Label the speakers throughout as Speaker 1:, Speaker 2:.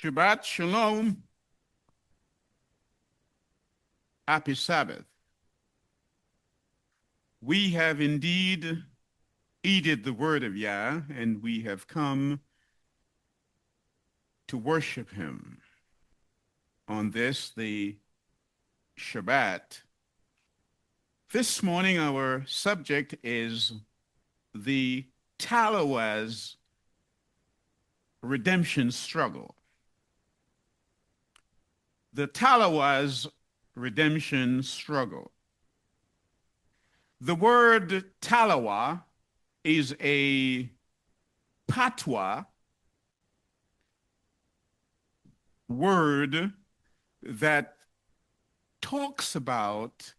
Speaker 1: Shabbat Shalom. Happy Sabbath. We have indeed heeded the word of Yah, and we have come to worship him on this, the Shabbat. This morning, our subject is the Tallawahs redemption struggle. The Tallawahs redemption struggle. The word Tallawah is a patois word that talks about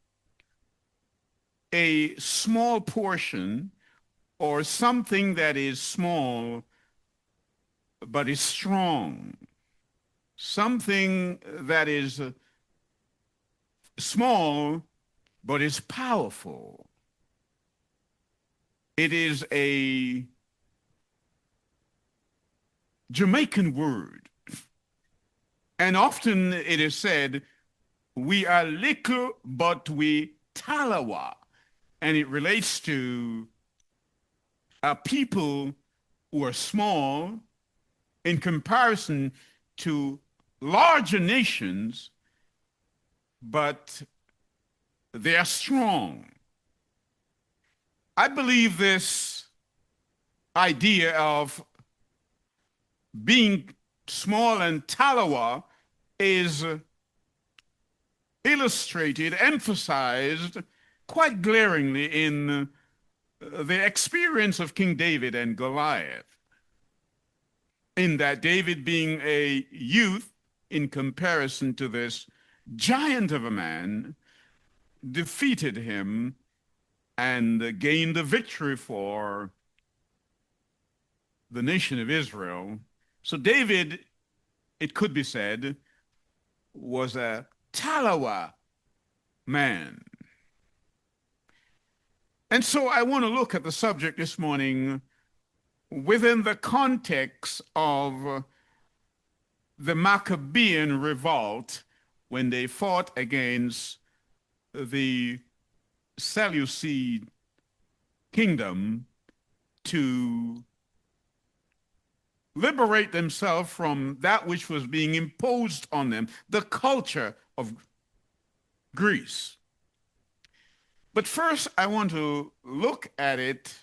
Speaker 1: a small portion or something that is small but is strong. Something that is small but is powerful. It is a Jamaican word. And often it is said, we are little, but we Tallawah. And it relates to a people who are small in comparison to larger nations, but they are strong. I believe this idea of being small and Tallawah is illustrated, emphasized quite glaringly in the experience of King David and Goliath, in that David being a youth in comparison to this giant of a man, defeated him and gained the victory for the nation of Israel. So David, it could be said, was a Tallawah man. And so I want to look at the subject this morning within the context of the Maqqabim revolt when they fought against the Seleucid kingdom to liberate themselves from that which was being imposed on them, the culture of Greece. But first, I want to look at it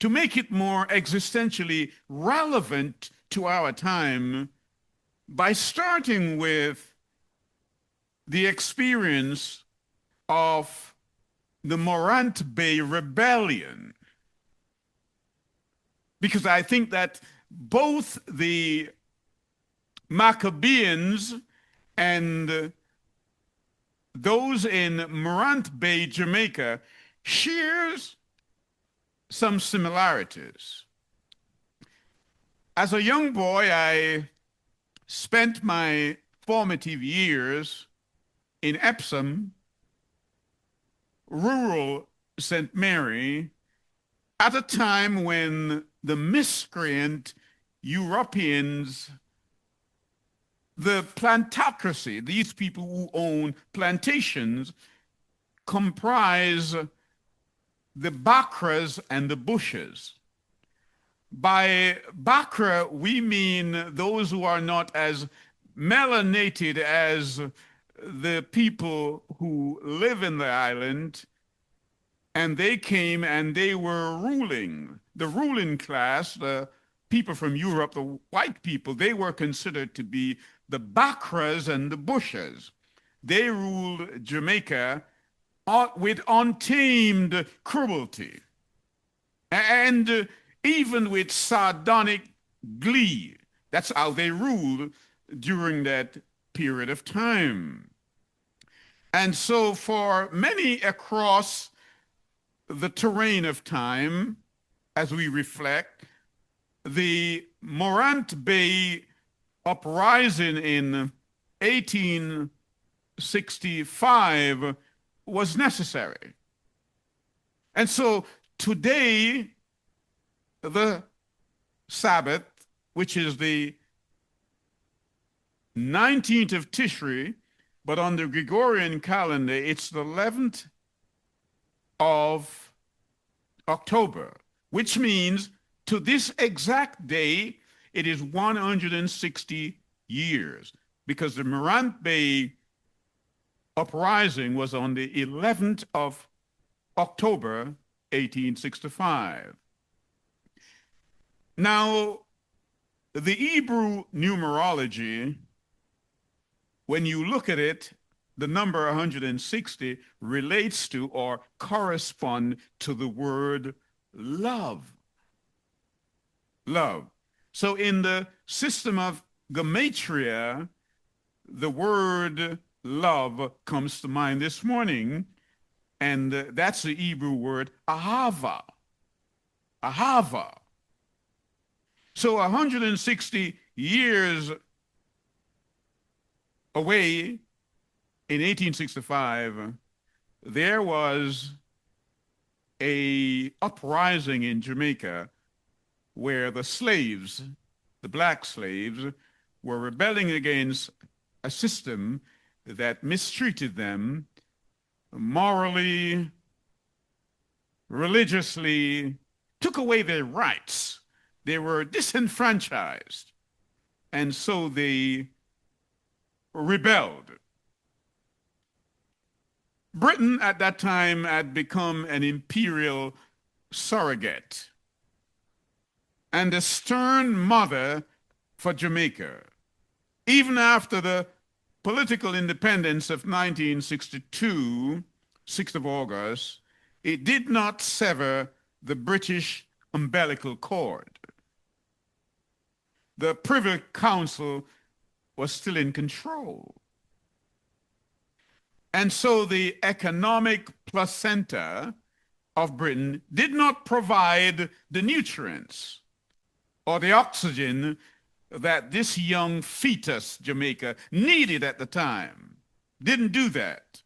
Speaker 1: to make it more existentially relevant to our time by starting with the experience of the Morant Bay Rebellion. Because I think that both the Maccabees and those in Morant Bay, Jamaica, shares some similarities. As a young boy, I spent my formative years in Epsom, rural St. Mary, at a time when the miscreant Europeans, the plantocracy, these people who own plantations, comprise the Bakras and the Bushes. By Bakra, we mean those who are not as melanated as the people who live in the island, and they came and they were ruling. The ruling class, the people from Europe, the white people, they were considered to be the Bakras and the Bushes. They ruled Jamaica with untamed cruelty and even with sardonic glee. That's how they ruled during that period of time. And so for many across the terrain of time, as we reflect, the Morant Bay uprising in 1865 was necessary. And so today, the Sabbath, which is the 19th of Tishrei, but on the Gregorian calendar, it's the 11th of October, which means to this exact day, it is 160 years, because the Morant Bay uprising was on the 11th of October, 1865. Now, the Hebrew numerology, when you look at it, the number 160 relates to or correspond to the word love. Love. So in the system of gematria, the word love comes to mind this morning, and that's the Hebrew word ahava. Ahava. So 160 years away in 1865, there was a uprising in Jamaica where the slaves, the black slaves, were rebelling against a system that mistreated them morally, religiously, took away their rights. They were disenfranchised, and so they rebelled. Britain at that time had become an imperial surrogate and a stern mother for Jamaica. Even after the political independence of 1962, 6th of August, it did not sever the British umbilical cord. The Privy Council was still in control. And so the economic placenta of Britain did not provide the nutrients or the oxygen that this young fetus, Jamaica, needed at the time. Didn't do that.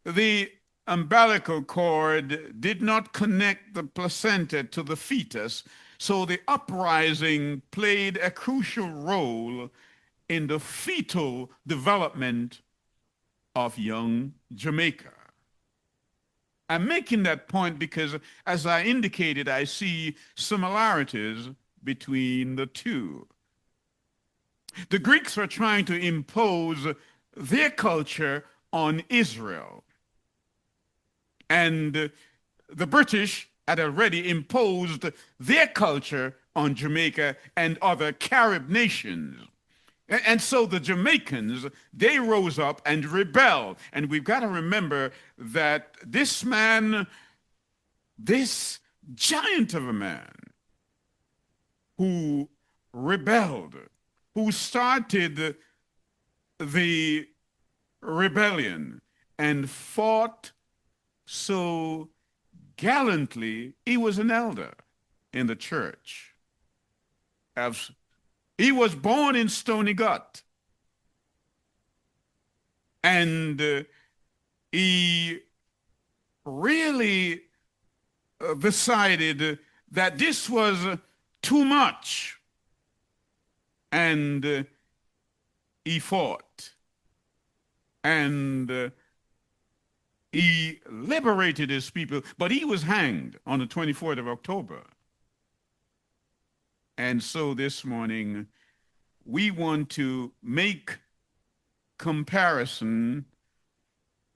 Speaker 1: The umbilical cord did not connect the placenta to the fetus, so the uprising played a crucial role in the fetal development of young Jamaica. I'm making that point because, as I indicated, I see similarities between the two. The Greeks were trying to impose their culture on Israel, and the British had already imposed their culture on Jamaica and other Carib nations. And so the Jamaicans, they rose up and rebelled. And we've got to remember that this man, this giant of a man who rebelled, who started the rebellion and fought so gallantly, he was an elder in the church. He was born in Stony Gut, and he really decided that this was too much, and he fought, and he liberated his people, but he was hanged on the 24th of October. And so this morning, we want to make comparison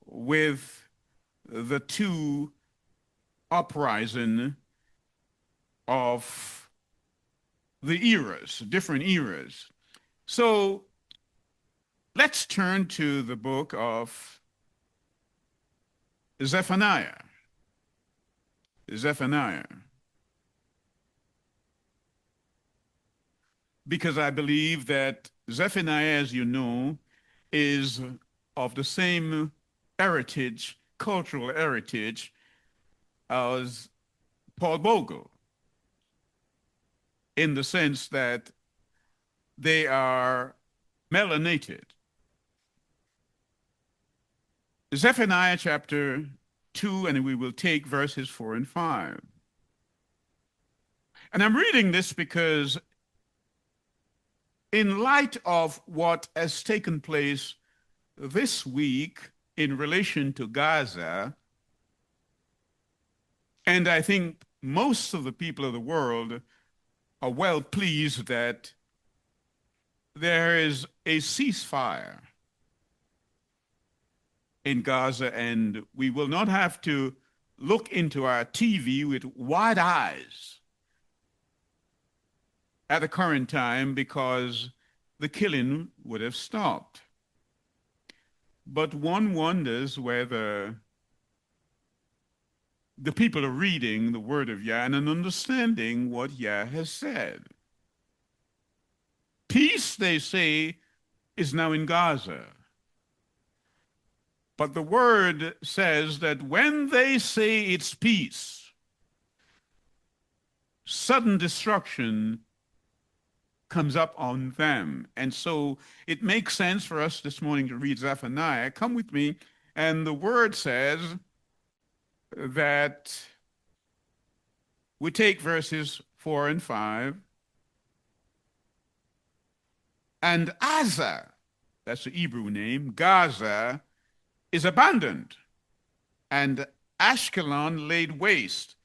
Speaker 1: with the two uprisings of the eras, different eras. So let's turn to the book of Zephaniah. Zephaniah. Because I believe that Zephaniah, as you know, is of the same heritage, cultural heritage, as Paul Bogle, in the sense that they are melanated. Zephaniah chapter 2, and we will take verses 4 and 5. And I'm reading this because in light of what has taken place this week in relation to Gaza, and I think most of the people of the world are well pleased that there is a ceasefire in Gaza, and we will not have to look into our TV with wide eyes at the current time because the killing would have stopped. But one wonders whether the people are reading the word of Yah and understanding what Yah has said. Peace, they say, is now in Gaza. But the word says that when they say it's peace, sudden destruction comes up on them. And so it makes sense for us this morning to read Zephaniah. Come with me. And the word says that we take verses 4 and 5. And Gaza, that's the Hebrew name, Gaza, is abandoned, and Ashkelon laid waste.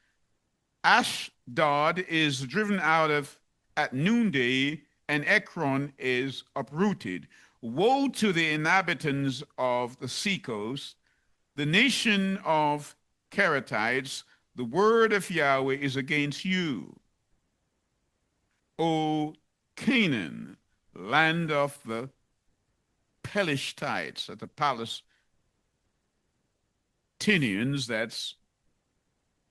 Speaker 1: Ashdod is driven out of at noonday, and Ekron is uprooted. Woe to the inhabitants of the seacoast, the nation of Kerethites, the word of Yahweh is against you. O Canaan, land of the Pelishtites, at the Palestinians, that's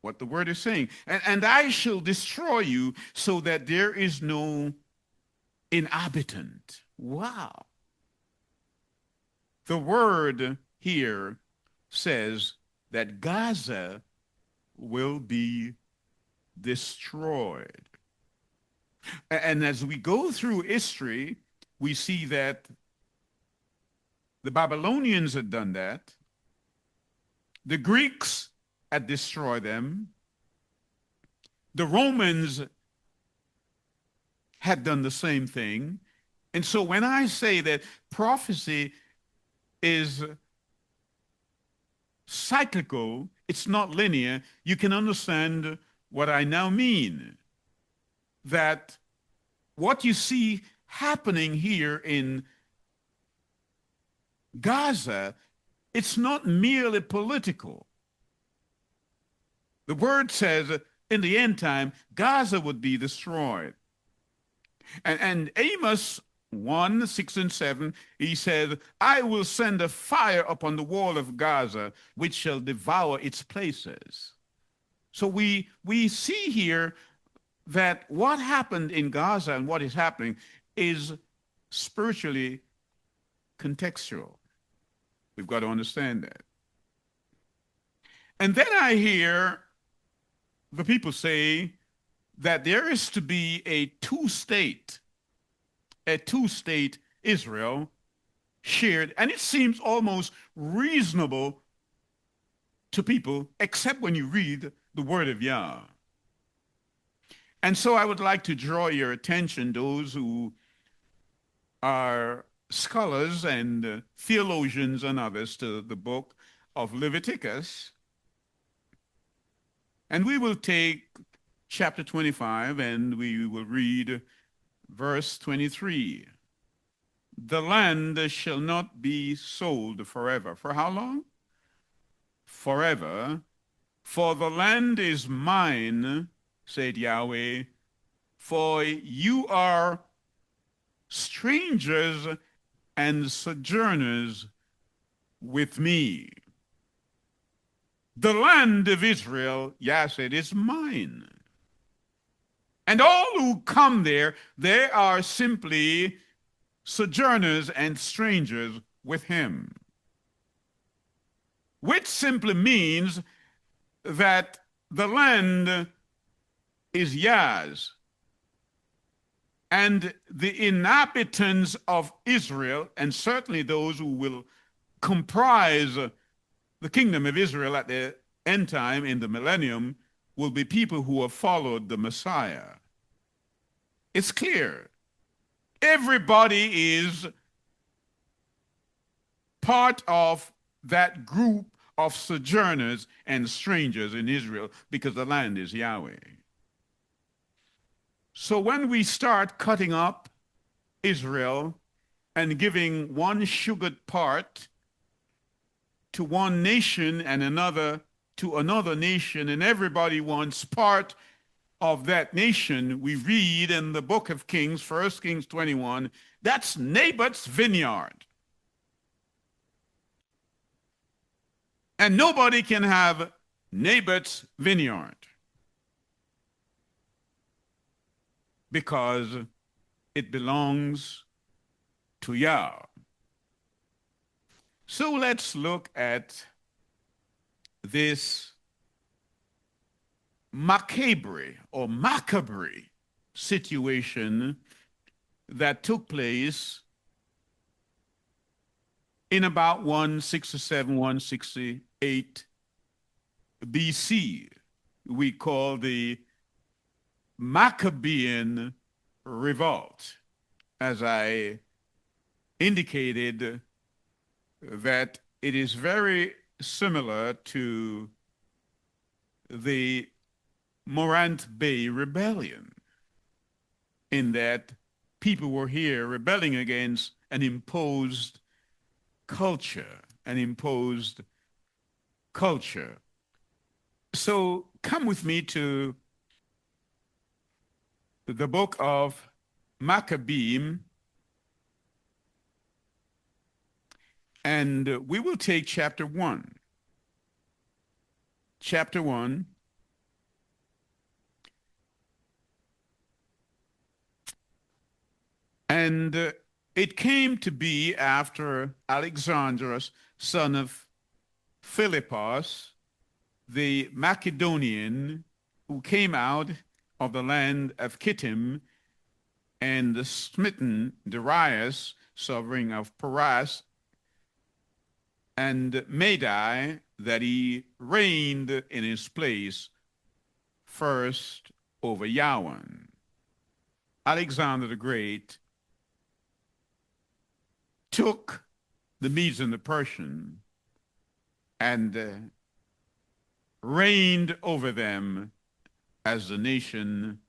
Speaker 1: what the word is saying. And I shall destroy you so that there is no inhabitant. Wow. The word here says that Gaza will be destroyed. And as we go through history, we see that the Babylonians had done that. The Greeks had destroyed them. The Romans had done the same thing. And so when I say that prophecy is cyclical, it's not linear, you can understand what I now mean. That what you see happening here in Gaza, it's not merely political. The word says in the end time, Gaza would be destroyed. And Amos 1, 6 and 7, he said, I will send a fire upon the wall of Gaza, which shall devour its places. So we see here that what happened in Gaza and what is happening is spiritually contextual. We've got to understand that. And then I hear the people say that there is to be a two-state Israel shared, and it seems almost reasonable to people, except when you read the word of Yah. And so I would like to draw your attention, those who are scholars and theologians and others, to the book of Leviticus. And we will take chapter 25 and we will read verse 23. The land shall not be sold forever. For how long? Forever. For the land is mine, said Yahweh, for you are strangers and sojourners with me. The land of Israel, Yah said, is mine. And all who come there, they are simply sojourners and strangers with him. Which simply means that the land is Yah's. And the inhabitants of Israel, and certainly those who will comprise the kingdom of Israel at the end time in the millennium, will be people who have followed the Messiah. It's clear. Everybody is part of that group of sojourners and strangers in Israel because the land is Yahweh. So when we start cutting up Israel and giving one sugared part to one nation and another to another nation, and everybody wants part of that nation, we read in the book of Kings, 1 Kings 21, that's Naboth's vineyard. And nobody can have Naboth's vineyard because it belongs to Yah. So let's look at this Maqqabim situation that took place in about 167, 168 BC. We call the Maqqabim revolt. As I indicated, that it is very similar to the Morant Bay rebellion, in that people were here rebelling against an imposed culture, So come with me to the book of Maqqabim, and we will take chapter 1. Chapter 1. And it came to be after Alexandros, son of Philippos, the Macedonian, who came out of the land of Kittim, and the smitten Darius, sovereign of Paras, and Madai, that he reigned in his place first over Yawan. Alexander the Great took the Medes and the Persians and reigned over them as the nation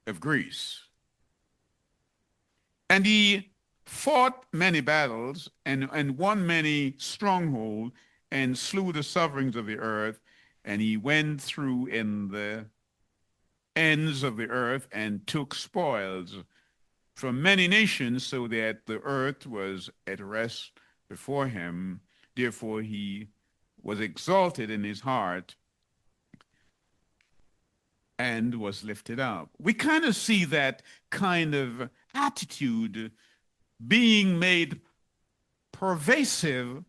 Speaker 1: of Greece. And he fought many battles and won many strongholds and slew the sovereigns of the earth, and he went through in the ends of the earth and took spoils from many nations, so that the earth was at rest before him. Therefore he was exalted in his heart and was lifted up. We kind of see that kind of attitude being made pervasive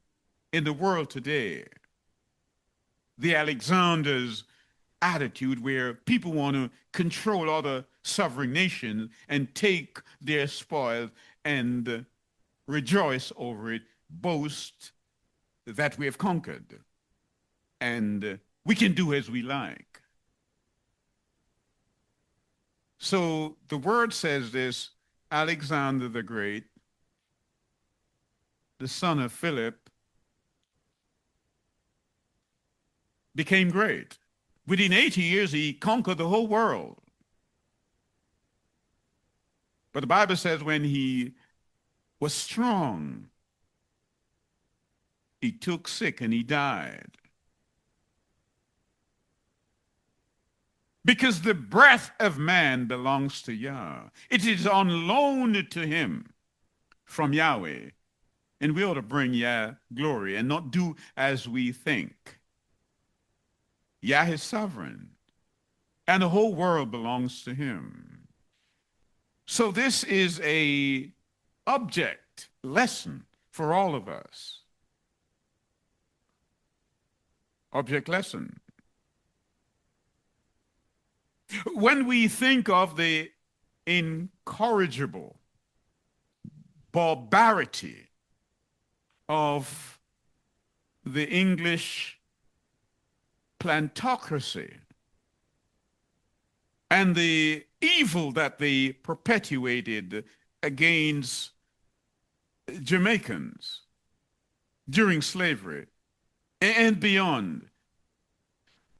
Speaker 1: in the world today. The Alexander's attitude, where people want to control other sovereign nations and take their spoils and rejoice over it, boast that we have conquered, and we can do as we like. So the word says this: Alexander the Great, the son of Philip, became great. Within 80 years, he conquered the whole world. But the Bible says when he was strong, he took sick and he died. Because the breath of man belongs to Yah. It is on loan to him from Yahweh. And we ought to bring Yah glory and not do as we think. Yah is sovereign, and the whole world belongs to him. So this is a object lesson for all of us. Object lesson. When we think of the incorrigible barbarity of the English plantocracy, and the evil that they perpetuated against Jamaicans during slavery and beyond.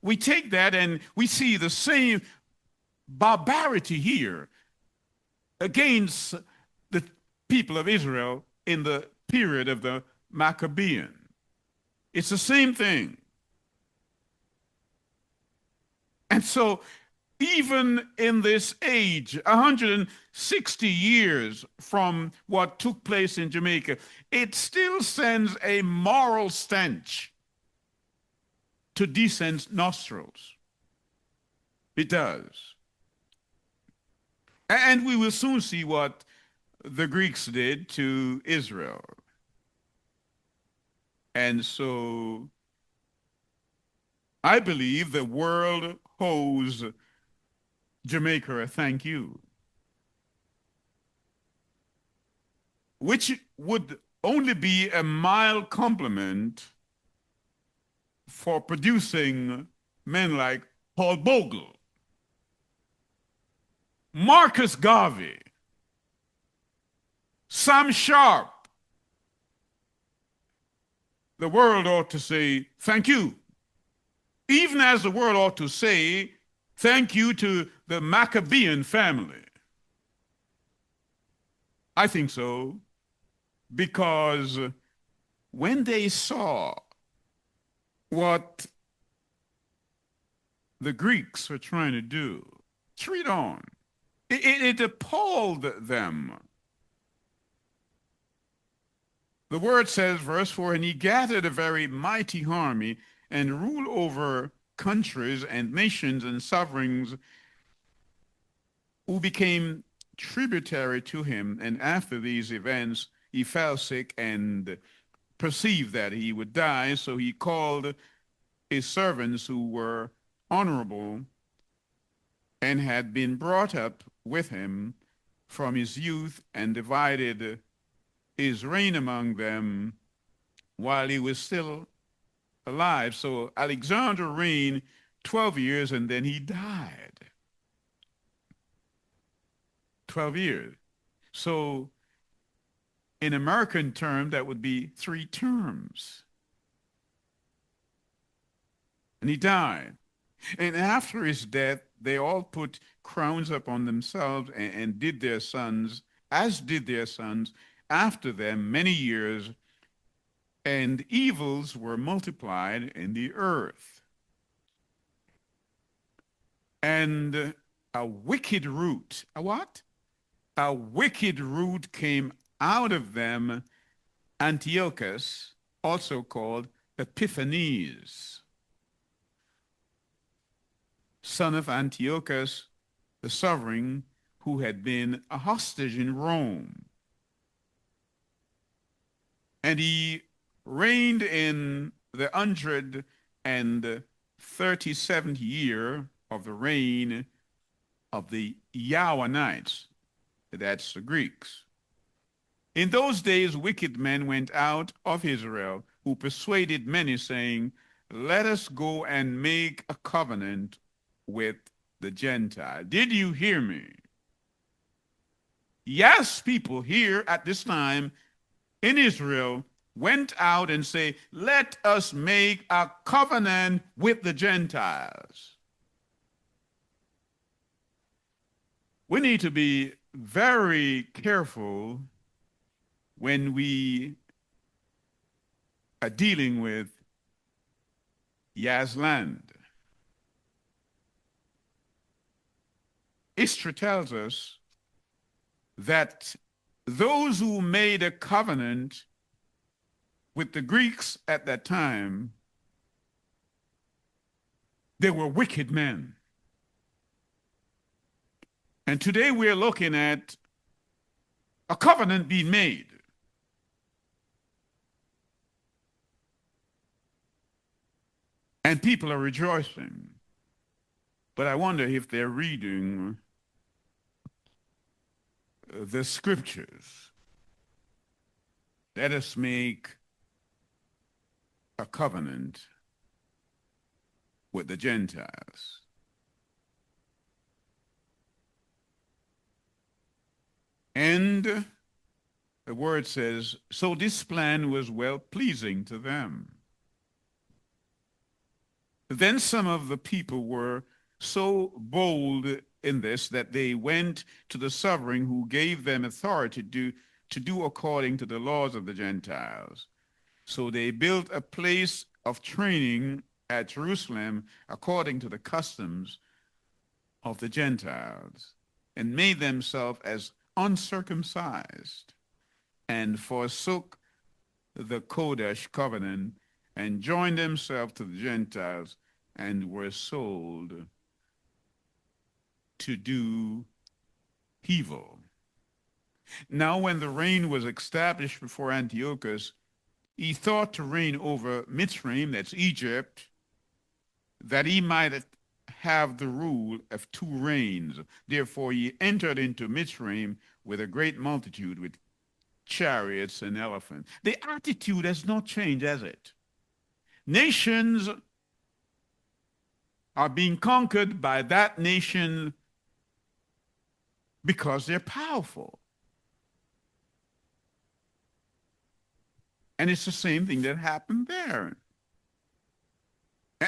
Speaker 1: We take that and we see the same barbarity here against the people of Israel in the period of the Maqqabim. It's the same thing. And so even in this age, 160 years from what took place in Jamaica, it still sends a moral stench to decent nostrils. It does. And we will soon see what the Greeks did to Israel. And so I believe the world owes Jamaica a thank you, which would only be a mild compliment for producing men like Paul Bogle, Marcus Garvey, Sam Sharp. The world ought to say thank you, even as the world ought to say thank you to the Maccabean family. I think so, because when they saw what the Greeks were trying to do, read on, it appalled them. The word says, verse 4, and he gathered a very mighty army and ruled over countries and nations and sovereigns who became tributary to him. And after these events, he fell sick and perceived that he would die. So he called his servants who were honorable and had been brought up with him from his youth, and divided his reign among them while he was still alive. So Alexander reigned 12 years and then he died. 12 years. So in American term, that would be 3 terms. And he died. And after his death, they all put crowns upon themselves and did their sons, as did their sons after them many years, and evils were multiplied in the earth. And a wicked root, a what? A wicked root came out of them, Antiochus, also called Epiphanes, son of Antiochus, the sovereign, who had been a hostage in Rome. And he reigned in the 137th year of the reign of the Yohananites. That's the Greeks. In those days, wicked men went out of Israel, who persuaded many, saying, let us go and make a covenant with the Gentile. Did you hear me? Yes, people here at this time in Israel went out and say, let us make a covenant with the Gentiles. We need to be very careful when we are dealing with Yah's land. History tells us that those who made a covenant with the Greeks at that time, they were wicked men. And today we're looking at a covenant being made. And people are rejoicing. But I wonder if they're reading the scriptures. Let us make a covenant with the Gentiles. And the word says, so this plan was well pleasing to them. Then some of the people were so bold in this that they went to the sovereign who gave them authority to do according to the laws of the Gentiles. So they built a place of training at Jerusalem according to the customs of the Gentiles, and made themselves as uncircumcised, and forsook the Kodesh covenant, and joined themselves to the Gentiles, and were sold to do evil. Now when the reign was established before Antiochus, he thought to reign over Mitzrayim, that's Egypt, that he might have the rule of two reigns. Therefore he entered into Mitzrayim with a great multitude, with chariots and elephants. The attitude has not changed, has it? Nations are being conquered by that nation because they're powerful. And it's the same thing that happened there.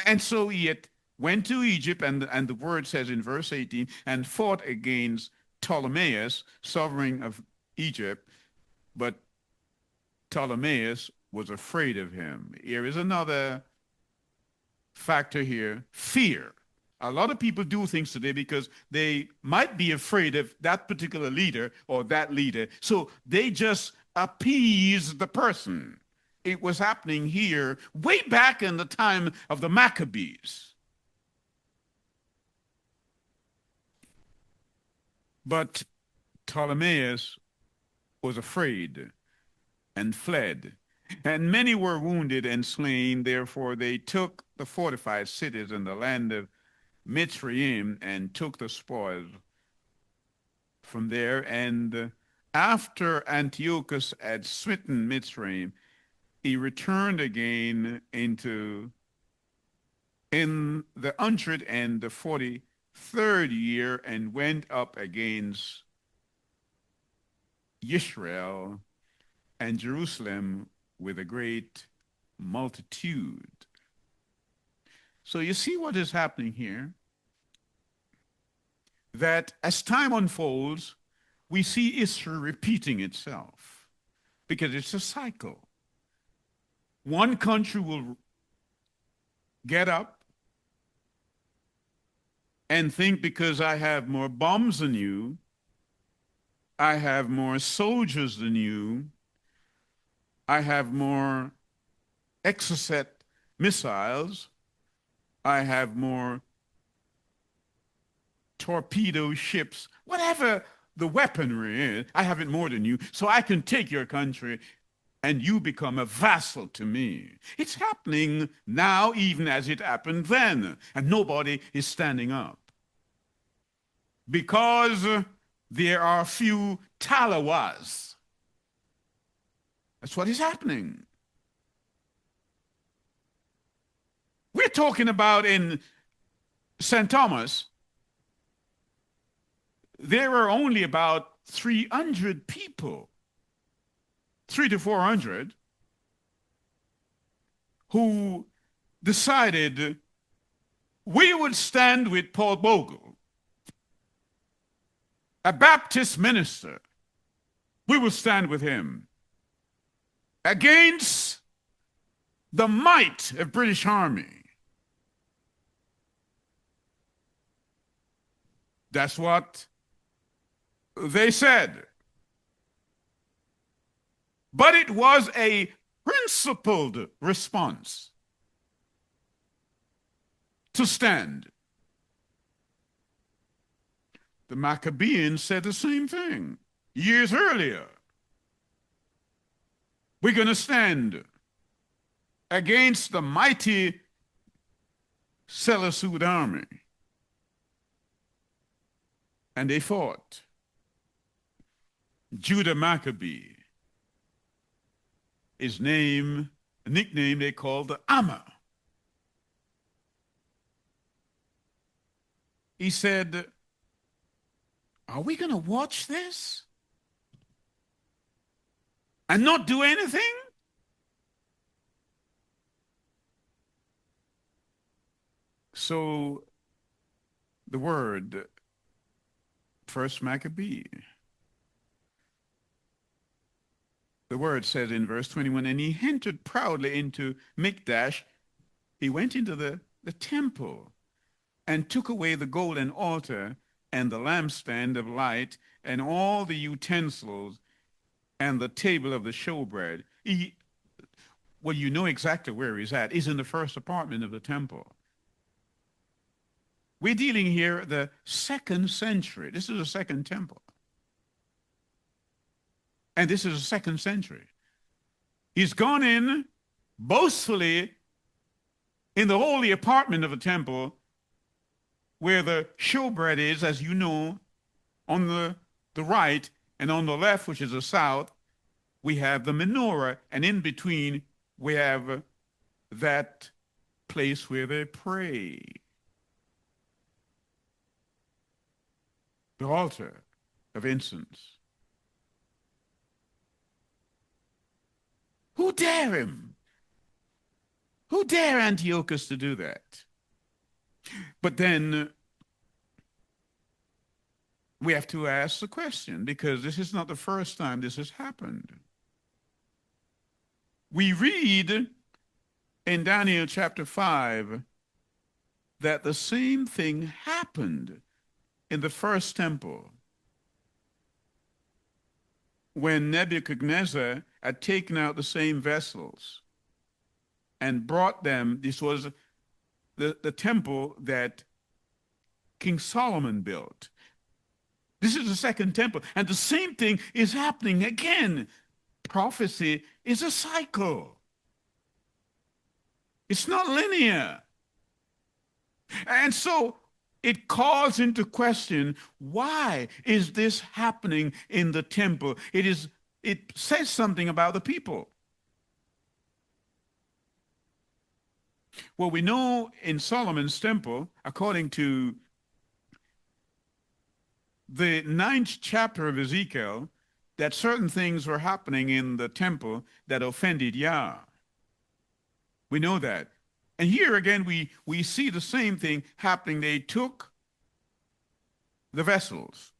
Speaker 1: And so he went to Egypt, and the word says in verse 18, and fought against Ptolemaeus, sovereign of Egypt, but Ptolemaeus was afraid of him. Here is another factor here, fear. A lot of people do things today because they might be afraid of that particular leader or that leader, so they just appease the person. It was happening here way back in the time of the Maccabees. But Ptolemaeus was afraid and fled, and many were wounded and slain. Therefore they took the fortified cities in the land of Mitzrayim and took the spoils from there. And after Antiochus had smitten Mitzrayim, he returned again in the 143rd year and went up against Israel and Jerusalem with a great multitude. So you see what is happening here? That as time unfolds, we see history repeating itself because it's a cycle. One country will get up and think, because I have more bombs than you, I have more soldiers than you, I have more Exocet missiles, I have more torpedo ships, whatever the weaponry is, I have it more than you, so I can take your country and you become a vassal to me. It's happening now, even as it happened then, and nobody is standing up. Because there are few Tallawahs. That's what is happening. We're talking about in St. Thomas, there were only about 300 people, 300 to 400, who decided we would stand with Paul Bogle, a Baptist minister. We will stand with him against the might of British Army. That's what they said. But it was a principled response to stand. The Maqqabim said the same thing years earlier. We're going to stand against the mighty Seleucid army. And they fought. Judah Maccabee, his name, a nickname they called the Amma. He said, are we going to watch this? and not do anything? So the word, first Maccabee, the word says in verse 21, and he entered proudly into Mikdash. He went into the temple and took away the golden altar and the lampstand of light and all the utensils and the table of the showbread. Well, you know exactly where he's at. He's in the first apartment of the temple. We're dealing here the 2nd century. This is the second temple. And this is the 2nd century. He's gone in boastfully in the holy apartment of the temple where the showbread is, as you know, on the right, and on the left, which is the south, we have the menorah, and in between we have that place where they pray. The altar of incense. Who dare him? Who dare Antiochus to do that? But then we have to ask the question, because this is not the first time this has happened. We read in Daniel chapter 5 that the same thing happened in the first temple when Nebuchadnezzar had taken out the same vessels and brought them. This was the temple that King Solomon built. This is the second temple, and the same thing is happening again. Prophecy is a cycle. It's not linear. And so it calls into question, why is this happening in the temple? It says something about the people. Well, we know in Solomon's temple, according to the 9th chapter of Ezekiel, that certain things were happening in the temple that offended Yah. We know that. And here again, we see the same thing happening. They took the vessels.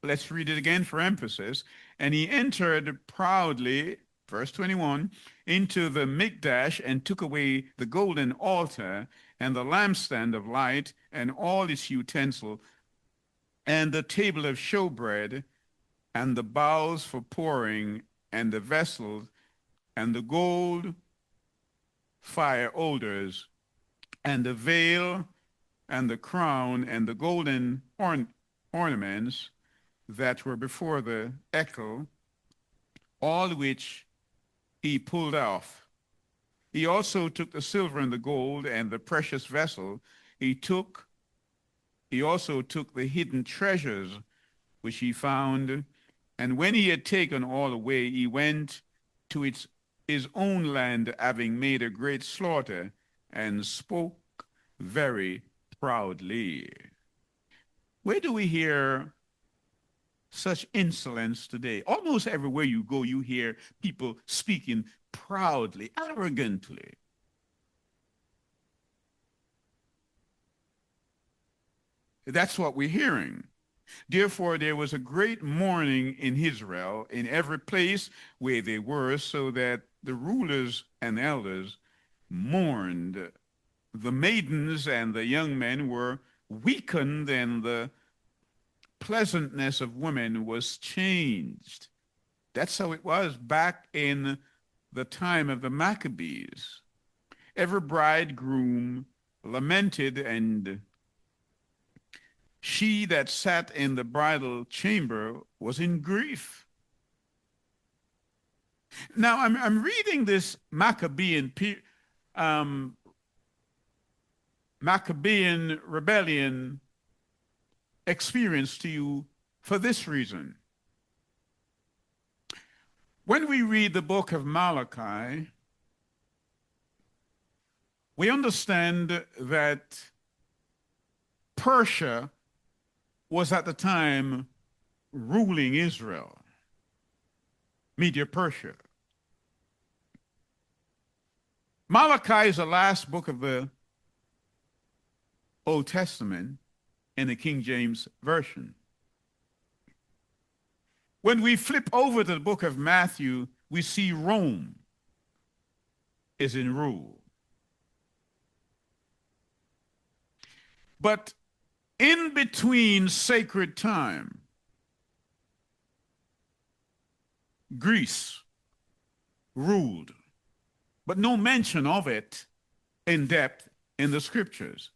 Speaker 1: Let's read it again for emphasis. And he entered proudly, verse 21, into the Mikdash and took away the golden altar and the lampstand of light and all its utensil and the table of showbread and the bowls for pouring and the vessels and the gold fire odors and the veil and the crown and the golden ornaments that were before the echo, all which he pulled off. He also took the silver and the gold and the precious vessel. He also took the hidden treasures which he found. And when he had taken all away, he went to his own land, having made a great slaughter, and spoke very proudly. Where do we hear such insolence today? Almost everywhere you go, you hear people speaking proudly, arrogantly. That's what we're hearing. Therefore, there was a great mourning in Israel in every place where they were, so that the rulers and elders mourned. The maidens and the young men were weakened, and the pleasantness of women was changed. That's how it was back in the time of the Maccabees. Every bridegroom lamented, and she that sat in the bridal chamber was in grief. Now, I'm reading this Maccabean rebellion experience to you for this reason. When we read the book of Malachi, we understand that Persia was at the time ruling Israel. Media-Persia. Malachi is the last book of the Old Testament in the King James Version. When we flip over to the book of Matthew, we see Rome is in rule. But in between sacred time, Greece ruled, but no mention of it in depth in the scriptures.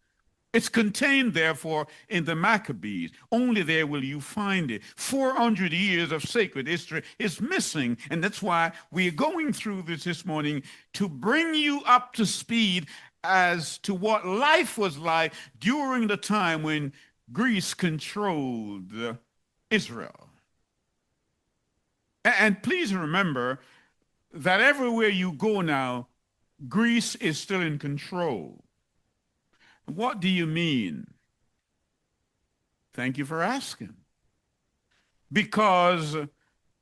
Speaker 1: It's contained, therefore, in the Maccabees. Only there will you find it. 400 years of sacred history is missing, and that's why we're going through this morning to bring you up to speed as to what life was like during the time when Greece controlled Israel. And please remember that everywhere you go now, Greece is still in control. What do you mean? Thank you for asking. Because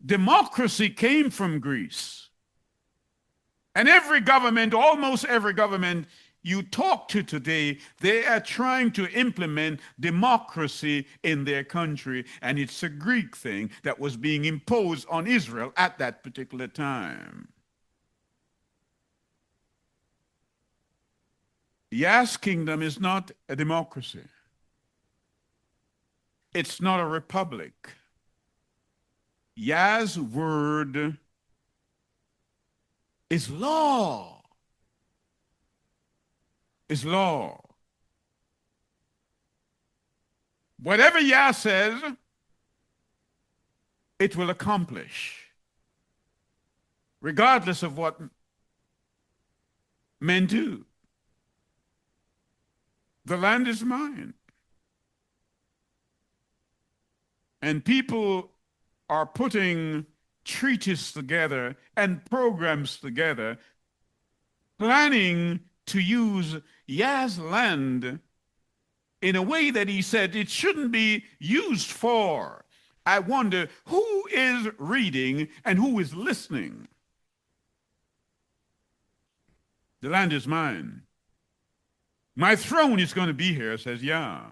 Speaker 1: democracy came from Greece. And every government, almost every government you talk to today, they are trying to implement democracy in their country. And it's a Greek thing that was being imposed on Israel at that particular time. Yah's kingdom is not a democracy. It's not a republic. Yah's word is law. Is law. Whatever Yah says, it will accomplish, regardless of what men do. The land is mine. And people are putting treaties together and programs together, planning to use Yah's land in a way that he said it shouldn't be used for. I wonder who is reading and who is listening. The land is mine. My throne is going to be here, says Yah.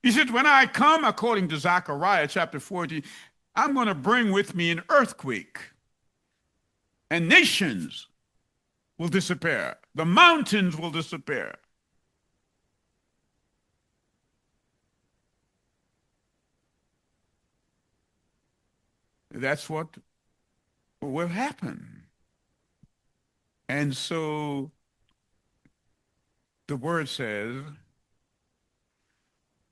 Speaker 1: He said, when I come, according to Zechariah chapter 40, I'm going to bring with me an earthquake, and nations will disappear. The mountains will disappear. That's what will happen. And so the word says,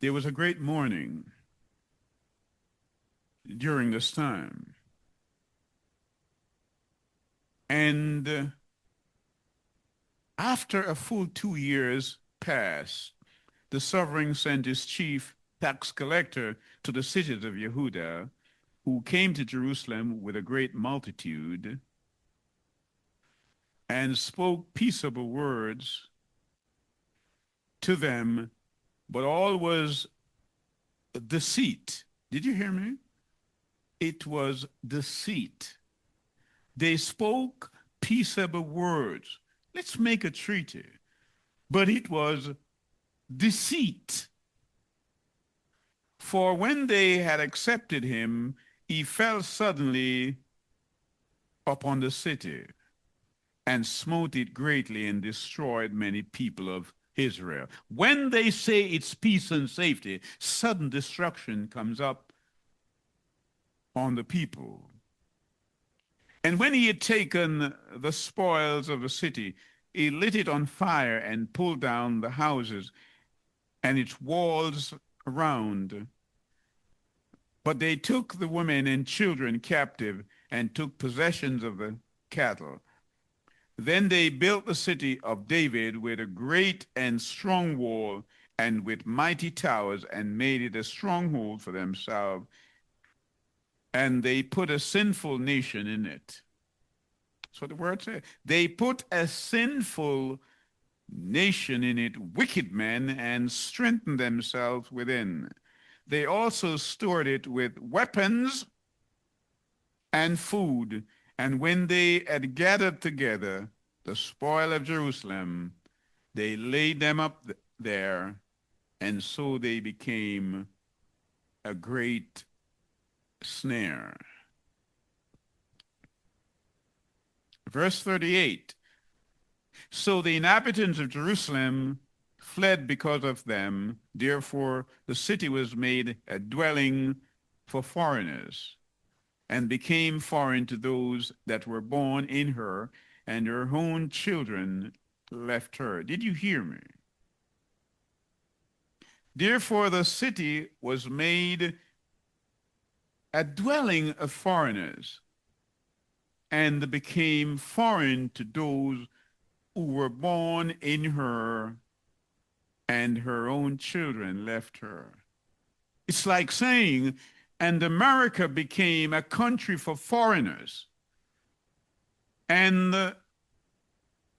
Speaker 1: there was a great mourning during this time. And after a full 2 years passed, the sovereign sent his chief tax collector to the cities of Yehudah, who came to Jerusalem with a great multitude, and spoke peaceable words to them, but all was deceit. Did you hear me? It was deceit. They spoke peaceable words. Let's make a treaty. But it was deceit. For when they had accepted him, he fell suddenly upon the city and smote it greatly and destroyed many people of Israel. When they say it's peace and safety, sudden destruction comes up on the people. And when he had taken the spoils of the city, he lit it on fire and pulled down the houses and its walls around. But they took the women and children captive and took possessions of the cattle. Then they built the city of David with a great and strong wall and with mighty towers, and made it a stronghold for themselves. And they put a sinful nation in it. That's what the word says. They put a sinful nation in it, wicked men, and strengthened themselves within. They also stored it with weapons and food. And when they had gathered together the spoil of Jerusalem, they laid them up there, and so they became a great snare. Verse 38. So the inhabitants of Jerusalem fled because of them. Therefore, the city was made a dwelling for foreigners, and became foreign to those that were born in her, and her own children left her. Did you hear me? Therefore, the city was made a dwelling of foreigners, and became foreign to those who were born in her, and her own children left her. It's like saying, and America became a country for foreigners. And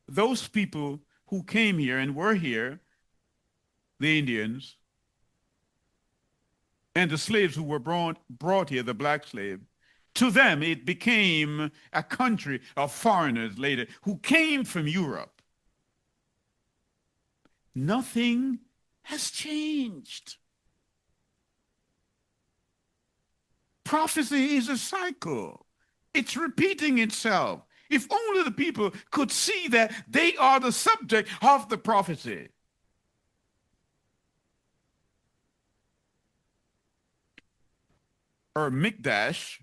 Speaker 1: those people who came here and were here, the Indians, and the slaves who were brought here, the black slave, to them it became a country of foreigners later who came from Europe. Nothing has changed. Prophecy is a cycle. It's repeating itself. If only the people could see that they are the subject of the prophecy. Her Mikdash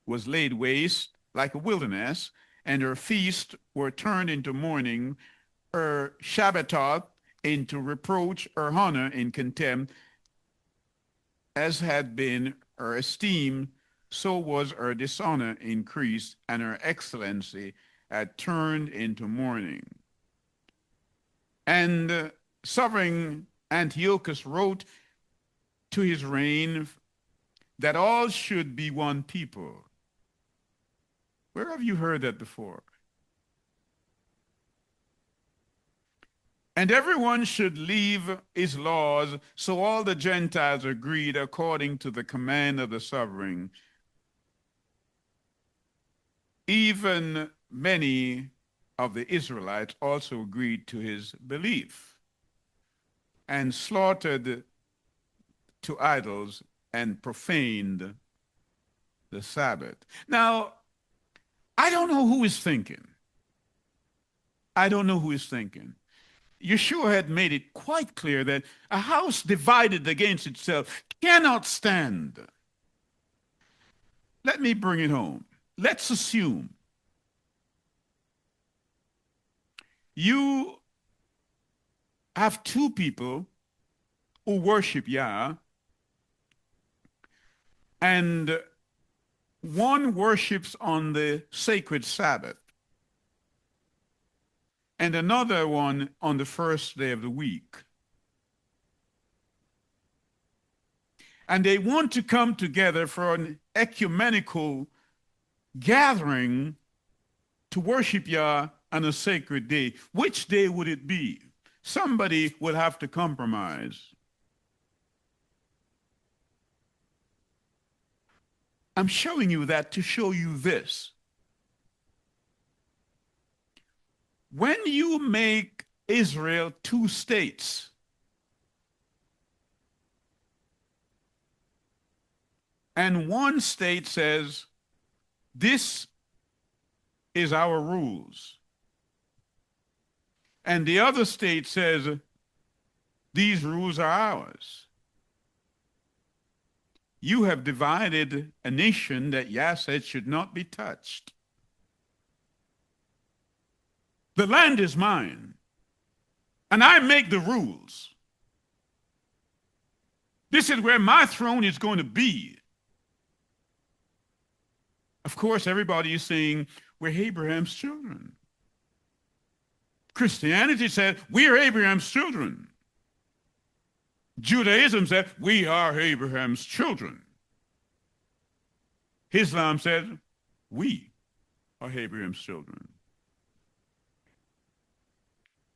Speaker 1: was laid waste like a wilderness, and her feasts were turned into mourning, her Shabbatot into reproach, her honor in contempt. As had been her esteem, so was her dishonor increased, and her excellency had turned into mourning. And sovereign Antiochus wrote to his reign that all should be one people. Where have you heard that before? And everyone should leave his laws, so all the Gentiles agreed according to the command of the sovereign. Even many of the Israelites also agreed to his belief, and slaughtered to idols and profaned the Sabbath. Now, I don't know who is thinking. I don't know who is thinking. Yeshua had made it quite clear that a house divided against itself cannot stand. Let me bring it home. Let's assume you have two people who worship Yah, and one worships on the sacred Sabbath, and another one on the first day of the week. And they want to come together for an ecumenical gathering to worship Yah on a sacred day. Which day would it be? Somebody would have to compromise. I'm showing you that to show you this. When you make Israel two states, and one state says, this is our rules, and the other state says, these rules are ours, you have divided a nation that Yah said should not be touched. The land is mine, and I make the rules. This is where my throne is going to be. Of course, everybody is saying, we're Abraham's children. Christianity said, we are Abraham's children. Judaism said, we are Abraham's children. Islam said, we are Abraham's children.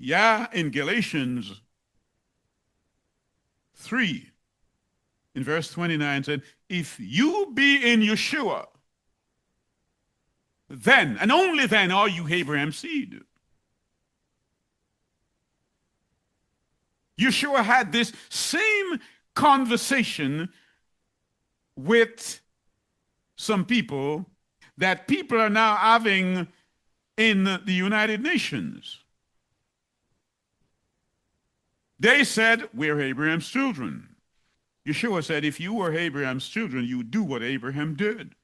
Speaker 1: Yah in Galatians 3, in verse 29 said, if you be in Yeshua, then, and only then, are you Abraham's seed. Yeshua had this same conversation with some people that people are now having in the United Nations. They said, we're Abraham's children. Yeshua said, if you were Abraham's children, you would do what Abraham did.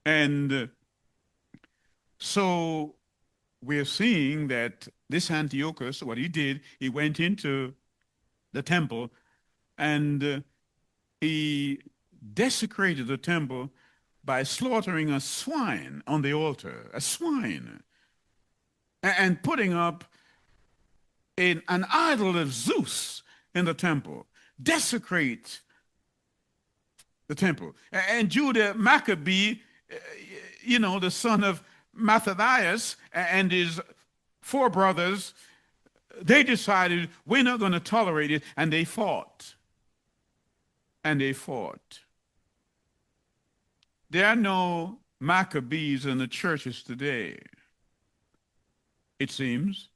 Speaker 1: And so we're seeing that this Antiochus, what he did, he went into the temple and he desecrated the temple by slaughtering a swine on the altar, a swine, and putting up an idol of Zeus in the temple, desecrate the temple. And Judah Maccabee, the son of Matthias and his four brothers, they decided we're not going to tolerate it, and they fought. And they fought. There are no Maccabees in the churches today, it seems.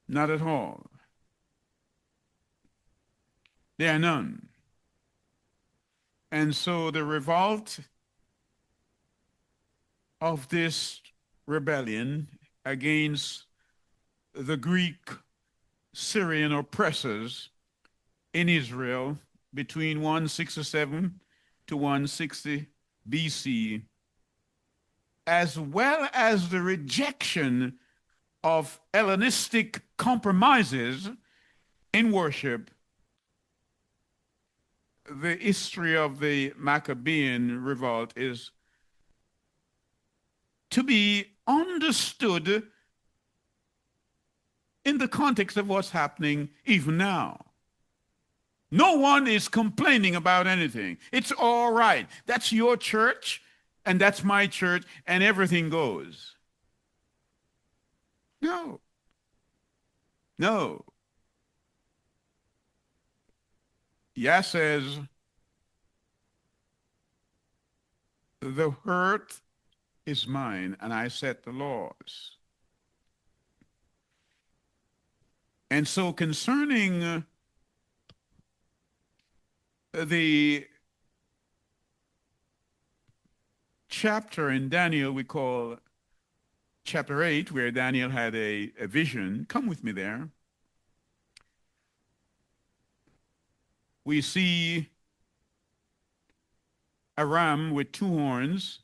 Speaker 1: Not at all. There are none. And so the revolt of this rebellion against the Greek Syrian oppressors in Israel between 167 to 160 BC, as well as the rejection of Hellenistic compromises in worship, the history of the Maccabean revolt is to be understood in the context of what's happening even now. No one is complaining about anything. It's all right. That's your church, and that's my church, and everything goes. No. No. Yah says, the earth is mine, and I set the laws. And so concerning the chapter in Daniel we call chapter 8, where Daniel had a vision, come with me there. We see a ram with two horns,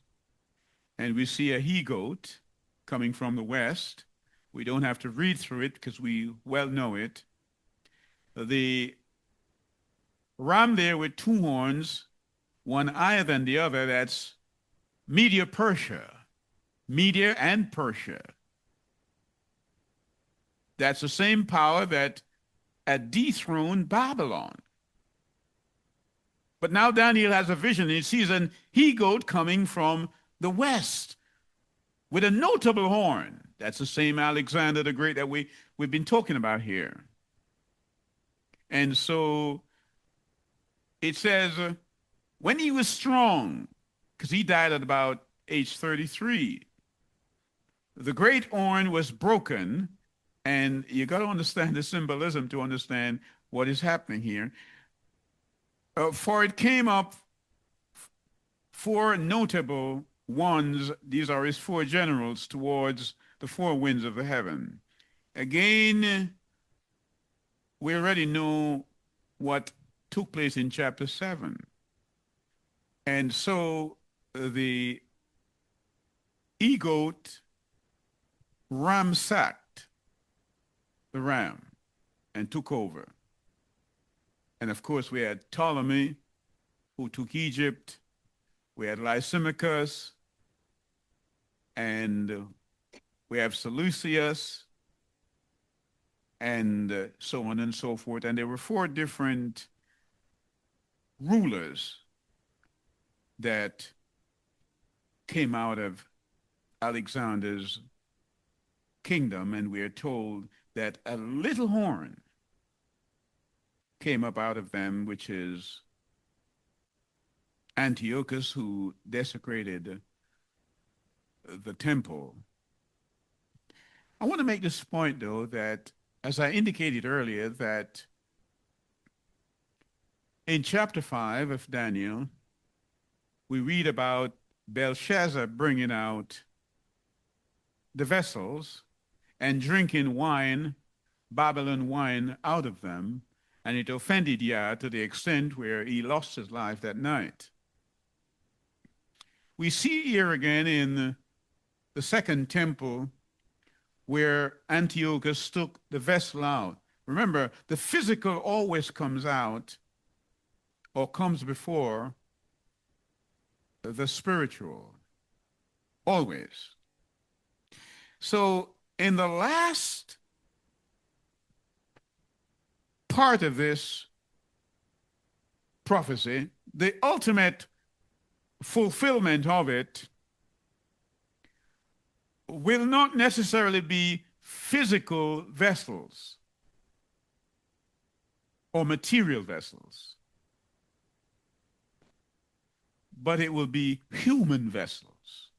Speaker 1: and we see a he-goat coming from the west. We don't have to read through it because we well know it. The ram there with two horns, one higher than the other, that's Media Persia. Media and Persia. That's the same power that had dethroned Babylon. But now Daniel has a vision. He sees an he-goat coming from the west with a notable horn. That's the same Alexander the Great that we've been talking about here. And so it says, when he was strong, because he died at about age 33, the great horn was broken, and you got to understand the symbolism to understand what is happening here. For it came up four notable ones, these are his four generals, towards the four winds of the heaven. Again, we already know what took place in chapter 7. And so the he-goat ransacked the ram and took over. And of course, we had Ptolemy, who took Egypt. We had Lysimachus, and we have Seleucus, and so on and so forth. And there were four different rulers that came out of Alexander's kingdom, and we are told that a little horn came up out of them, which is Antiochus, who desecrated the temple. I want to make this point, though, that as I indicated earlier, that in chapter 5 of Daniel, we read about Belshazzar bringing out the vessels and drinking wine, Babylon wine, out of them, and it offended Yah to the extent where he lost his life that night. We see here again in the second temple where Antiochus took the vessel out. Remember, the physical always comes out or comes before the spiritual, always. So in the last part of this prophecy, the ultimate fulfillment of it will not necessarily be physical vessels or material vessels, but it will be human vessels.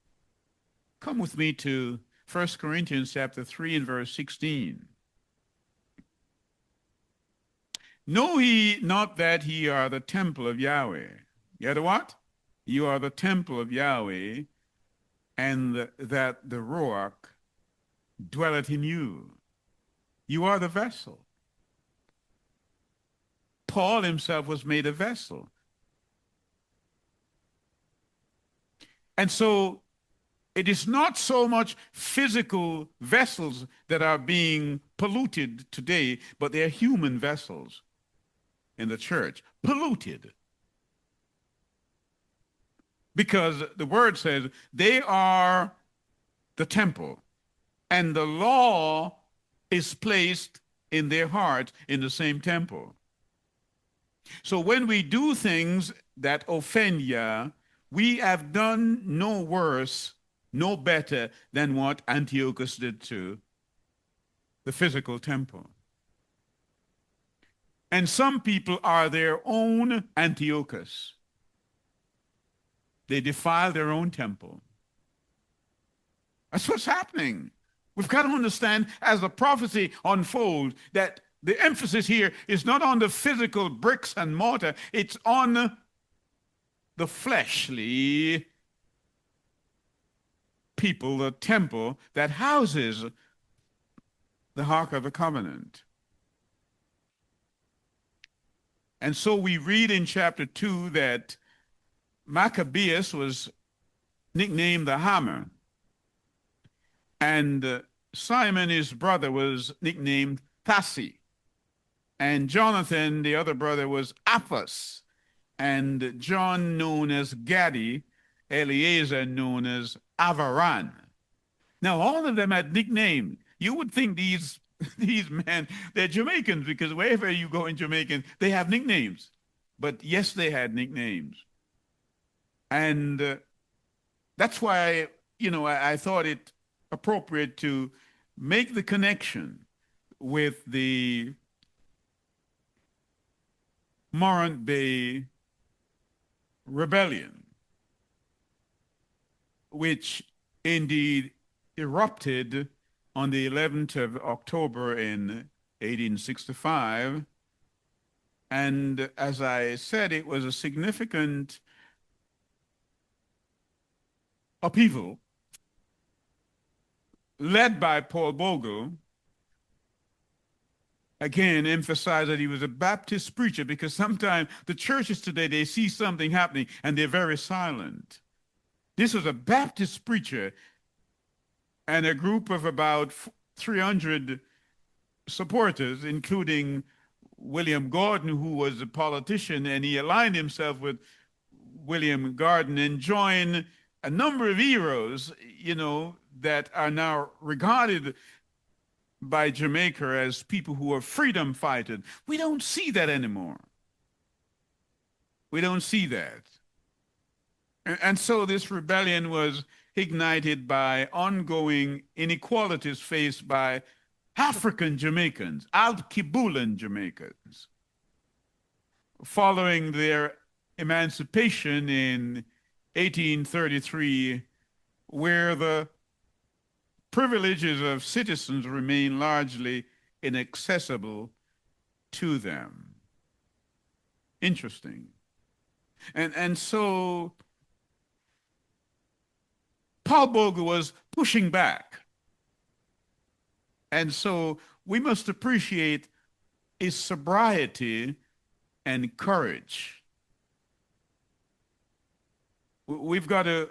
Speaker 1: Come with me to 1 Corinthians chapter 3 and verse 16. Know ye not that ye are the temple of Yahweh? You know what? You are the temple of Yahweh, and that the Ruach dwelleth in you. You are the vessel. Paul himself was made a vessel. And so it is not so much physical vessels that are being polluted today, but they're human vessels in the church, polluted. Because the word says they are the temple, and the law is placed in their heart in the same temple. So when we do things that offend Yah, we have done no worse, no better than what Antiochus did to the physical temple. And some people are their own Antiochus. They defile their own temple. That's what's happening. We've got to understand as the prophecy unfolds that the emphasis here is not on the physical bricks and mortar, it's on the fleshly people, the temple that houses the Ark of the Covenant. And so we read in chapter 2 that Maqqabim was nicknamed the Hammer, and Simon, his brother, was nicknamed Tassi, and Jonathan, the other brother, was Apphus, and John, known as Gadi, Eleazar, known as Avaran. Now, all of them had nicknames. You would think these men, they're Jamaicans, because wherever you go in Jamaica, they have nicknames. But yes, they had nicknames. And that's why, I thought it appropriate to make the connection with the Morant Bay Rebellion, which indeed erupted on the 11th of October in 1865. And as I said, it was a significant upheaval led by Paul Bogle. Again, emphasize that he was a Baptist preacher, because sometimes the churches today, they see something happening and they're very silent. This was a Baptist preacher and a group of about 300 supporters, including William Gordon, who was a politician, and he aligned himself with William Gordon and joined a number of heroes, that are now regarded by Jamaica as people who are freedom fighters. We don't see that anymore. We don't see that. And so this rebellion was ignited by ongoing inequalities faced by African Jamaicans, Al-Kibulan Jamaicans, following their emancipation in 1833, where the privileges of citizens remain largely inaccessible to them. Interesting. And so Paul Bogle was pushing back. And so we must appreciate his sobriety and courage. We've got to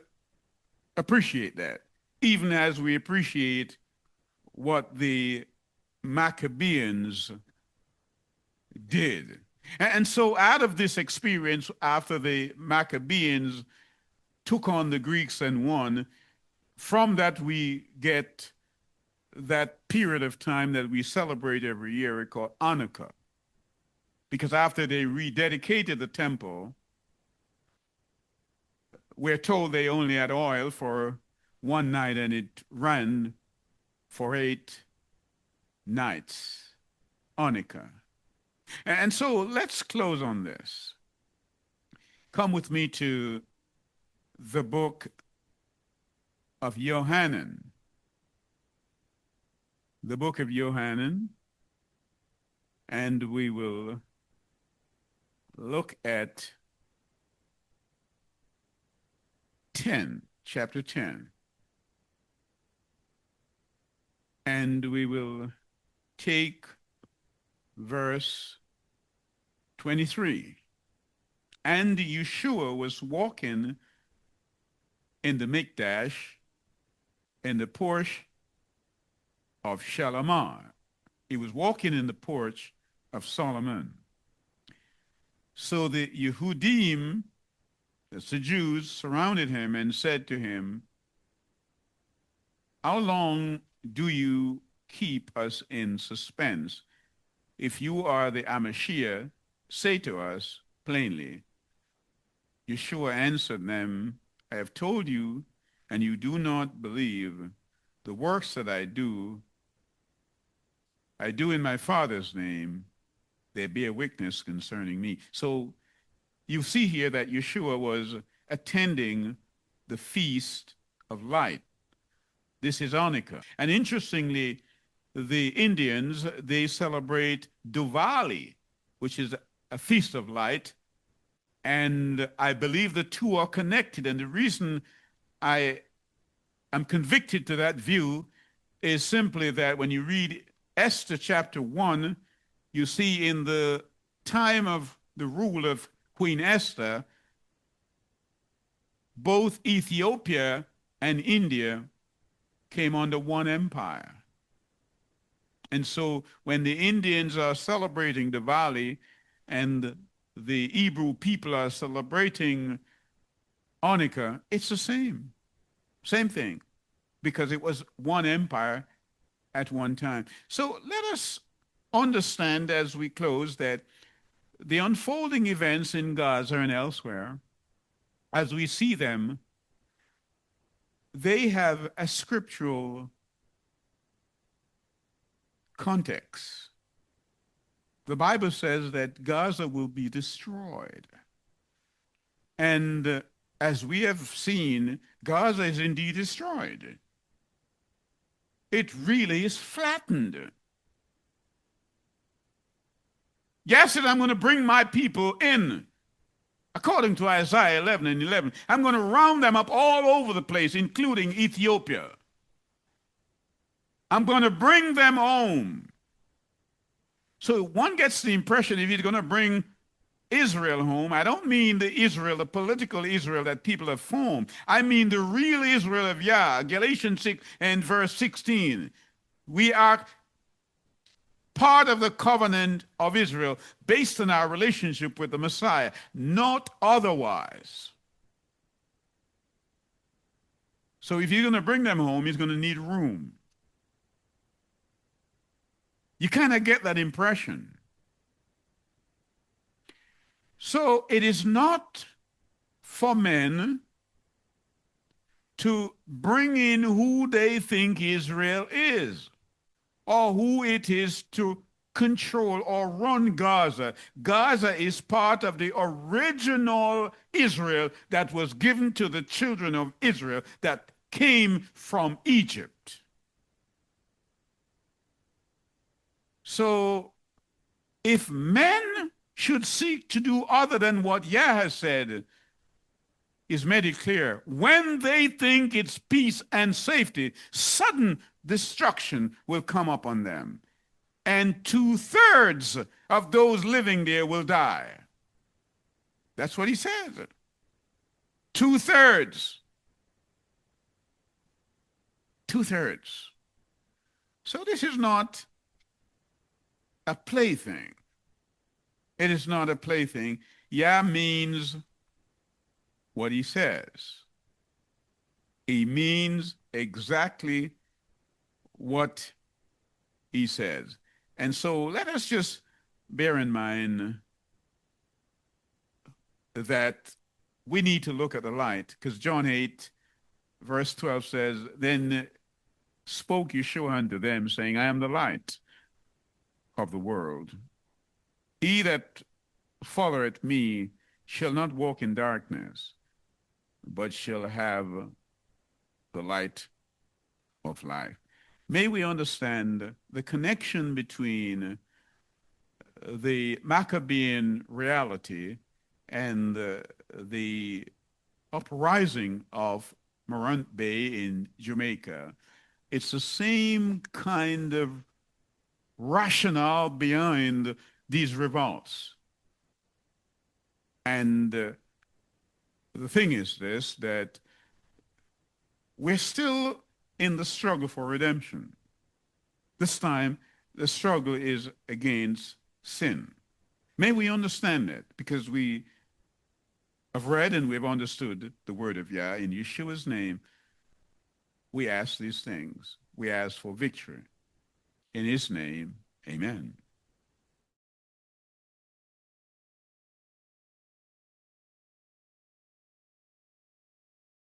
Speaker 1: appreciate that, even as we appreciate what the Maccabees did. And so out of this experience, after the Maccabees took on the Greeks and won, from that we get that period of time that we celebrate every year, we call Hanukkah. Because after they rededicated the temple, we're told they only had oil for one night and it ran for 8 nights. Hanukkah. And so let's close on this. Come with me to the book of Yohanan. The book of Yohanan, and we will look at chapter 10. And we will take verse 23. And Yeshua was walking in the Mikdash, in the porch of Shalamah. He was walking in the porch of Solomon. So the Yehudim, that's the Jews, surrounded him and said to him, "How long do you keep us in suspense? If you are the Amashiach, say to us plainly." Yeshua answered them, "I have told you, and you do not believe. The works that I do in my Father's name. They bear witness concerning me." So you see here that Yeshua was attending the Feast of Light. This is Hanukkah. And interestingly, the Indians, they celebrate Diwali, which is a Feast of Light. And I believe the two are connected. And the reason I am convicted to that view is simply that when you read Esther chapter 1, you see in the time of the rule of Queen Esther, both Ethiopia and India came under one empire. And so when the Indians are celebrating Diwali and the Hebrew people are celebrating Hanukkah, it's the same thing, because it was one empire at one time. So let us understand as we close that the unfolding events in Gaza and elsewhere, as we see them, they have a scriptural context. The Bible says that Gaza will be destroyed. And as we have seen, Gaza is indeed destroyed. It really is flattened. Yes, said, "I'm going to bring my people in." According to Isaiah 11:11, I'm going to round them up all over the place, including Ethiopia. I'm going to bring them home. So one gets the impression if he's going to bring Israel home, I don't mean the political Israel that people have formed. I mean the real Israel of Yah. Galatians 6 and verse 16. We are part of the covenant of Israel based on our relationship with the Messiah, not otherwise. So if you're going to bring them home, he's going to need room. You kind of get that impression. So it is not for men to bring in who they think Israel is, or who it is to control or run Gaza. Gaza is part of the original Israel that was given to the children of Israel that came from Egypt. So if men should seek to do other than what Yah has said, is made it clear, when they think it's peace and safety, sudden destruction will come upon them. And 2/3 of those living there will die. That's what he says. 2/3. 2/3. So this is not a plaything. It is not a plaything. Yah means what he says. He means exactly what he says. And so let us just bear in mind that we need to look at the light, because John 8, verse 12 says, then spoke Yeshua unto them, saying, I am the light of the world. He that followeth me shall not walk in darkness, but shall have the light of life. May we understand the connection between the Maqqabim reality and the uprising of Morant Bay in Jamaica. It's the same kind of rationale behind these revolts. And the thing is this, that we're still in the struggle for redemption. This time, the struggle is against sin. May we understand that, because we have read and we've understood the word of Yah. In Yeshua's name, we ask these things. We ask for victory. In his name, amen.